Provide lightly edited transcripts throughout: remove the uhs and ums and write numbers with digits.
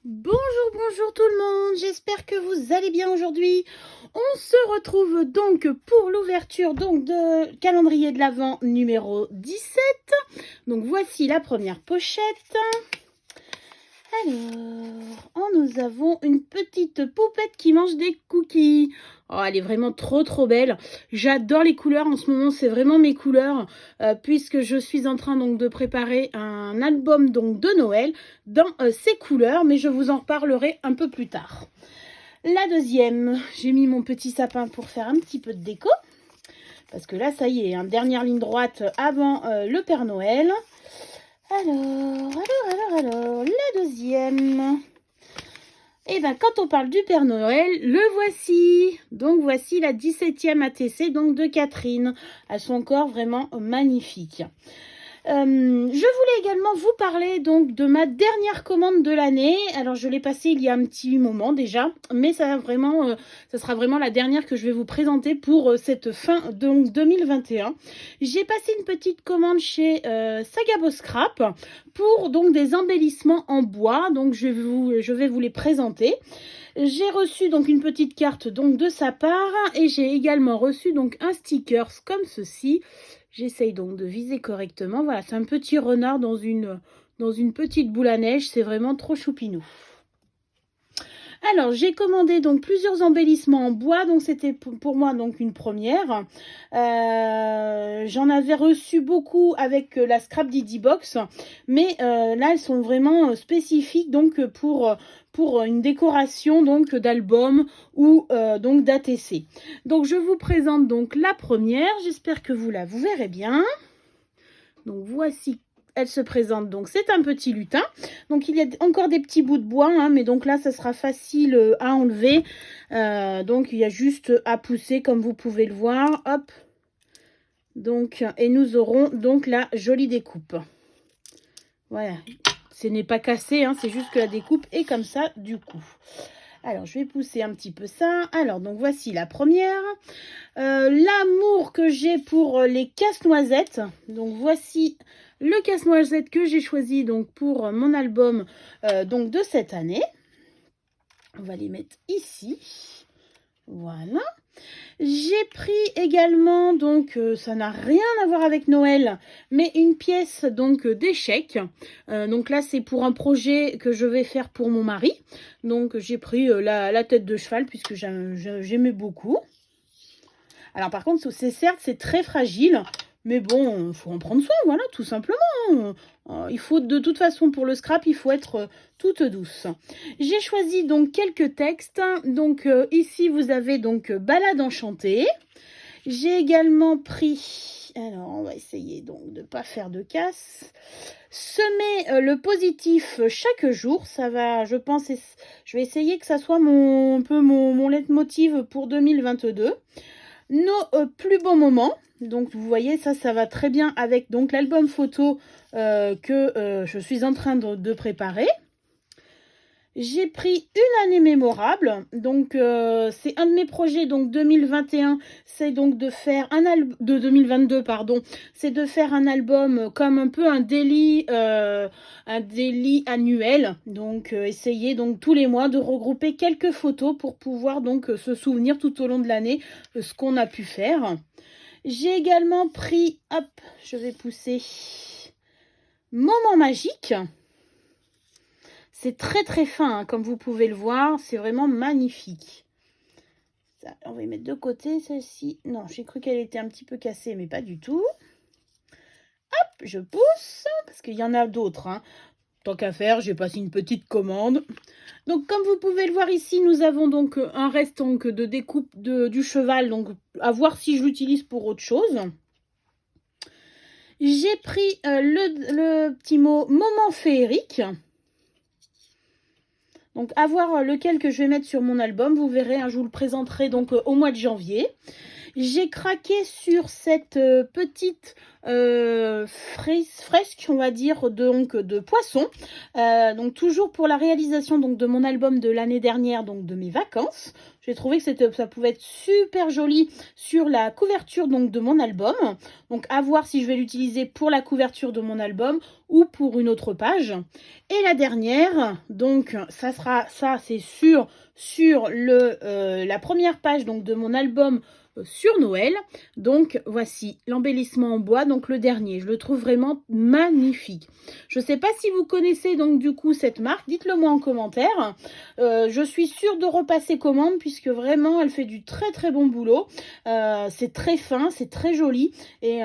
Bonjour tout le monde, j'espère que vous allez bien aujourd'hui. On se retrouve donc pour l'ouverture de calendrier de l'Avent numéro 17. Donc voici la première pochette. Alors, nous avons une petite poupette qui mange des cookies. Oh, elle est vraiment trop belle. J'adore les couleurs en ce moment, c'est vraiment mes couleurs, puisque je suis en train donc de préparer un album donc de Noël dans ces couleurs, mais je vous en reparlerai un peu plus tard. La deuxième, j'ai mis mon petit sapin pour faire un petit peu de déco, parce que là ça y est, dernière ligne droite avant le Père Noël. Alors, la deuxième. Et bien, quand on parle du Père Noël, le voici. Donc, voici la 17e ATC donc de Catherine. Elles sont encore vraiment magnifiques. Je voulais également vous parler donc de ma dernière commande de l'année. Alors je l'ai passée il y a un petit moment déjà, mais ça sera vraiment la dernière que je vais vous présenter pour cette fin donc 2021. J'ai passé une petite commande chez Sagabo Scrap pour donc des embellissements en bois. Donc je vais vous les présenter. J'ai reçu donc une petite carte donc de sa part et j'ai également reçu donc un sticker comme ceci. J'essaye donc de viser correctement. Voilà, c'est un petit renard dans une petite boule à neige. C'est vraiment trop choupinou. Alors, j'ai commandé donc plusieurs embellissements en bois, donc c'était pour moi donc une première. J'en avais reçu beaucoup avec la Scrap Didi Box, mais là elles sont vraiment spécifiques donc pour une décoration donc d'album ou donc d'ATC. Donc je vous présente donc la première. J'espère que vous verrez bien. Donc voici. Elle se présente donc, c'est un petit lutin. Donc il y a encore des petits bouts de bois, mais donc là ça sera facile à enlever. Donc il y a juste à pousser comme vous pouvez le voir. Hop. Donc, et nous aurons donc la jolie découpe. Voilà. Ce n'est pas cassé, c'est juste que la découpe est comme ça du coup. Alors, je vais pousser un petit peu ça. Alors, donc voici la première. L'amour que j'ai pour les casse-noisettes. Donc, voici le casse-noisette que j'ai choisi donc pour mon album donc de cette année. On va les mettre ici. Voilà. J'ai pris également, donc ça n'a rien à voir avec Noël, mais une pièce donc d'échecs. Donc là c'est pour un projet que je vais faire pour mon mari. Donc j'ai pris la tête de cheval puisque j'aimais beaucoup. Alors par contre c'est très fragile. Mais bon, il faut en prendre soin, voilà, tout simplement. Il faut, de toute façon, pour le scrap, il faut être toute douce. J'ai choisi donc quelques textes. Donc ici, vous avez donc Balade enchantée. J'ai également pris, alors on va essayer donc de ne pas faire de casse. Semer le positif chaque jour, ça va, je pense, je vais essayer que ça soit un peu mon leitmotiv pour 2022. Nos plus beaux moments. Donc vous voyez, ça va très bien avec donc l'album photo que je suis en train de préparer. J'ai pris une année mémorable. Donc c'est un de mes projets donc 2021, c'est donc de faire un album de 2022 pardon, c'est de faire un album comme un peu un daily annuel. Donc essayer donc tous les mois de regrouper quelques photos pour pouvoir donc se souvenir tout au long de l'année ce qu'on a pu faire. J'ai également pris, hop, je vais pousser, Moment magique. C'est très fin, comme vous pouvez le voir. C'est vraiment magnifique. Ça, on va y mettre de côté, celle-ci. Non, j'ai cru qu'elle était un petit peu cassée, mais pas du tout. Hop, je pousse, parce qu'il y en a d'autres. Tant qu'à faire, j'ai passé une petite commande. Donc, comme vous pouvez le voir ici, nous avons donc un reste donc, de découpe du cheval. Donc, à voir si je l'utilise pour autre chose. J'ai pris le petit mot moment féerique. Donc, à voir lequel que je vais mettre sur mon album. Vous verrez, je vous le présenterai donc au mois de janvier. J'ai craqué sur cette petite fresque, on va dire, donc de poisson. Donc toujours pour la réalisation donc de mon album de l'année dernière, donc de mes vacances. J'ai trouvé que ça pouvait être super joli sur la couverture donc de mon album. Donc à voir si je vais l'utiliser pour la couverture de mon album ou pour une autre page. Et la dernière, donc ça c'est sûr sur la première page donc de mon album sur Noël. Donc voici l'embellissement en bois, donc le dernier. Je le trouve vraiment magnifique. Je ne sais pas si vous connaissez donc du coup cette marque, dites-le moi en commentaire. Je suis sûre de repasser commande puisque vraiment elle fait du très très bon boulot. C'est très fin, c'est très joli et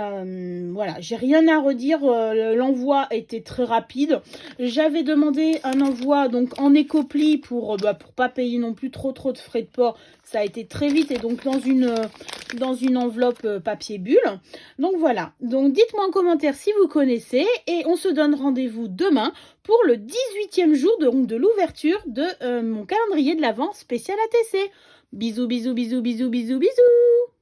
voilà, j'ai rien à redire. L'envoi était très rapide. J'avais demandé un envoi donc en écopli pour pas payer non plus trop de frais de port. Ça a été très vite et donc dans une enveloppe papier bulle. Donc voilà, donc dites-moi en commentaire si vous connaissez et on se donne rendez-vous demain pour le 18e jour de l'ouverture de mon calendrier de l'Avent spécial ATC. Bisous, bisous, bisous, bisous, bisous, bisous.